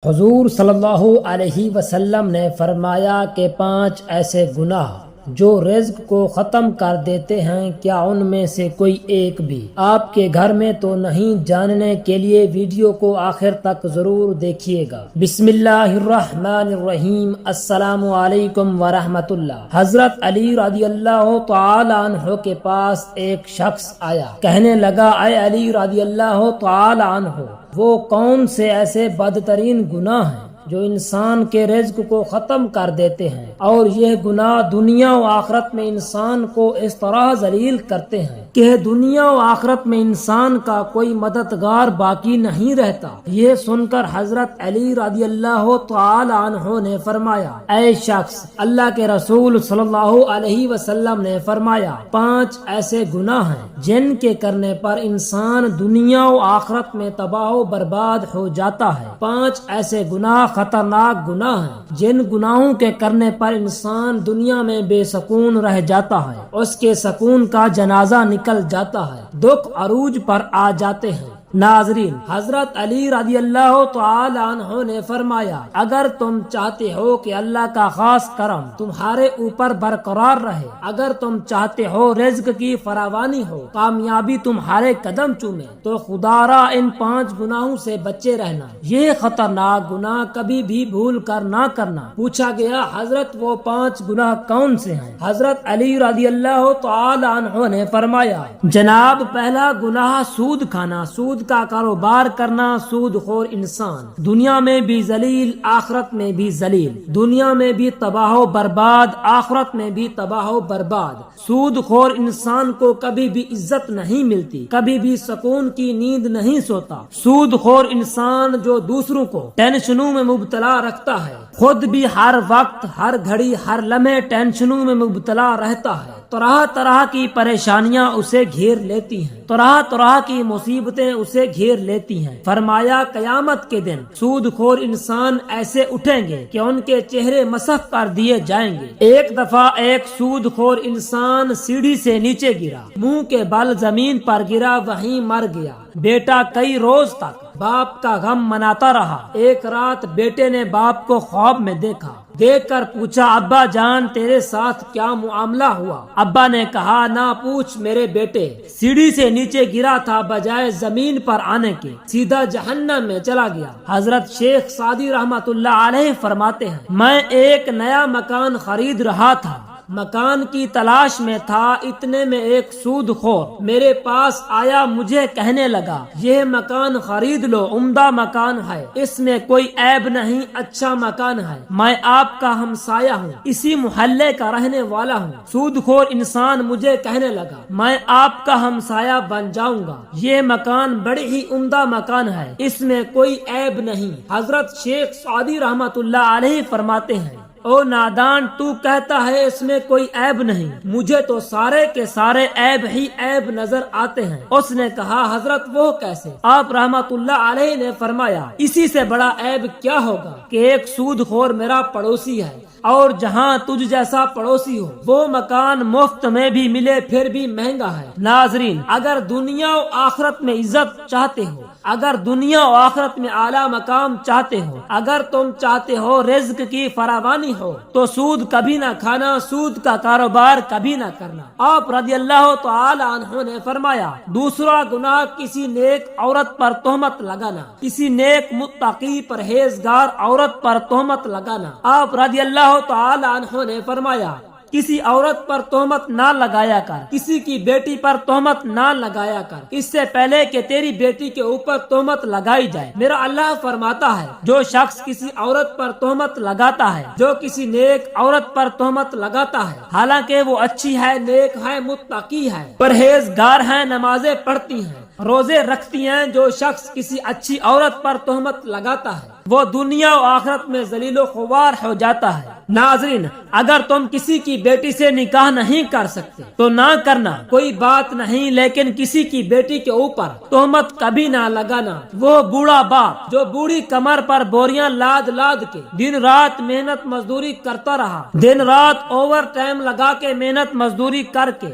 حضور صلی اللہ علیہ وسلم نے فرمایا کہ 5 ایسے گناہ جو رزق کو ختم کر دیتے ہیں، کیا ان میں سے کوئی ایک بھی آپ کے گھر میں تو نہیں؟ جاننے کے لیے ویڈیو کو آخر تک ضرور دیکھیے گا۔ بسم اللہ الرحمن الرحیم۔ السلام علیکم ورحمۃ اللہ۔ حضرت علی رضی اللہ تعالی عنہ کے پاس ایک شخص آیا، کہنے لگا، اے علی رضی اللہ تعالی عنہ، وہ کون سے ایسے بدترین گناہ ہیں جو انسان کے رزق کو ختم کر دیتے ہیں، اور یہ گناہ دنیا و آخرت میں انسان کو اس طرح ذلیل کرتے ہیں کہ دنیا و آخرت میں انسان کا کوئی مددگار باقی نہیں رہتا؟ یہ سن کر حضرت علی رضی اللہ تعالی عنہ نے فرمایا، اے شخص، اللہ کے رسول صلی اللہ علیہ وسلم نے فرمایا 5 ایسے گناہ ہیں جن کے کرنے پر انسان دنیا و آخرت میں تباہ و برباد ہو جاتا ہے۔ 5 ایسے گناہ خطرناک گناہ ہیں جن گناہوں کے کرنے پر انسان دنیا میں بے سکون رہ جاتا ہے، اس کے سکون کا جنازہ نکل جاتا ہے، دکھ عروج پر آ جاتے ہیں۔ ناظرین، حضرت علی رضی اللہ تعالی عنہ نے فرمایا، اگر تم چاہتے ہو کہ اللہ کا خاص کرم تمہارے اوپر برقرار رہے، اگر تم چاہتے ہو رزق کی فراوانی ہو، کامیابی تمہارے قدم چومے، تو خدا را ان 5 گناہوں سے بچے رہنا۔ یہ خطرناک گناہ کبھی بھی بھول کر نہ کرنا۔ پوچھا گیا، حضرت وہ 5 گناہ کون سے ہیں؟ حضرت علی رضی اللہ تعالی عنہ نے فرمایا، جناب، پہلا گناہ سود کھانا، سود کا کاروبار کرنا۔ سود خور انسان دنیا میں بھی ذلیل، آخرت میں بھی ذلیل، دنیا میں بھی تباہ و برباد، آخرت میں بھی تباہ و برباد۔ سود خور انسان کو کبھی بھی عزت نہیں ملتی، کبھی بھی سکون کی نیند نہیں سوتا۔ سود خور انسان جو دوسروں کو ٹینشنوں میں مبتلا رکھتا ہے، خود بھی ہر وقت، ہر گھڑی، ہر لمحے ٹینشنوں میں مبتلا رہتا ہے۔ طرح طرح کی پریشانیاں اسے گھیر لیتی ہیں، طرح طرح کی مصیبتیں اسے گھیر لیتی ہیں۔ فرمایا، قیامت کے دن سود خور انسان ایسے اٹھیں گے کہ ان کے چہرے مسخ کر دیے جائیں گے۔ ایک دفعہ ایک سود خور انسان سیڑھی سے نیچے گرا، منہ کے بل زمین پر گرا، وہیں مر گیا۔ بیٹا کئی روز تک باپ کا غم مناتا رہا۔ ایک رات بیٹے نے باپ کو خواب میں دیکھا، دیکھ کر پوچھا، ابا جان، تیرے ساتھ کیا معاملہ ہوا؟ ابا نے کہا، نہ پوچھ میرے بیٹے، سیڑھی سے نیچے گرا تھا، بجائے زمین پر آنے کے سیدھا جہنم میں چلا گیا۔ حضرت شیخ سعدی رحمت اللہ علیہ فرماتے ہیں، میں ایک نیا مکان خرید رہا تھا، مکان کی تلاش میں تھا، اتنے میں ایک سود خور میرے پاس آیا، مجھے کہنے لگا، یہ مکان خرید لو، عمدہ مکان ہے، اس میں کوئی عیب نہیں، اچھا مکان ہے، میں آپ کا ہمسایہ ہوں، اسی محلے کا رہنے والا ہوں۔ سود خور انسان مجھے کہنے لگا، میں آپ کا ہمسایہ بن جاؤں گا، یہ مکان بڑی ہی عمدہ مکان ہے، اس میں کوئی عیب نہیں۔ حضرت شیخ سعدی رحمت اللہ علیہ فرماتے ہیں، او نادان، تو کہتا ہے اس میں کوئی عیب نہیں، مجھے تو سارے کے سارے عیب ہی عیب نظر آتے ہیں۔ اس نے کہا، حضرت وہ کیسے؟ آپ رحمت اللہ علیہ نے فرمایا، اسی سے بڑا عیب کیا ہوگا کہ ایک سود خور میرا پڑوسی ہے، اور جہاں تجھ جیسا پڑوسی ہو وہ مکان مفت میں بھی ملے پھر بھی مہنگا ہے۔ ناظرین، اگر دنیا و آخرت میں عزت چاہتے ہو، اگر دنیا و آخرت میں اعلیٰ مقام چاہتے ہو، اگر تم چاہتے ہو رزق کی فراوانی ہو، تو سود کبھی نہ کھانا، سود کا کاروبار کبھی نہ کرنا۔ آپ رضی اللہ تعالی عنہ نے فرمایا، دوسرا گناہ کسی نیک عورت پر تہمت لگانا، کسی نیک متقی پرہیزگار عورت پر تہمت لگانا۔ آپ رضی اللہ تعالی عنہ نے فرمایا، کسی عورت پر تہمت نہ لگایا کر، کسی کی بیٹی پر تہمت نہ لگایا کر، اس سے پہلے کہ تیری بیٹی کے اوپر تہمت لگائی جائے۔ میرا اللہ فرماتا ہے، جو شخص کسی عورت پر تہمت لگاتا ہے، جو کسی نیک عورت پر تہمت لگاتا ہے، حالانکہ وہ اچھی ہے، نیک ہے، متقی ہے، پرہیزگار ہے، نمازیں پڑھتی ہیں، روزے رکھتی ہیں، جو شخص کسی اچھی عورت پر تہمت لگاتا ہے وہ دنیا و آخرت میں ذلیل و خوار ہو جاتا ہے۔ ناظرین، اگر تم کسی کی بیٹی سے نکاح نہیں کر سکتے تو نہ کرنا، کوئی بات نہیں، لیکن کسی کی بیٹی کے اوپر تہمت کبھی نہ لگانا۔ وہ بوڑھا باپ جو بوڑھی کمر پر بوریاں لاد لاد کے دن رات محنت مزدوری کرتا رہا، دن رات اوور ٹائم لگا کے محنت مزدوری کر کے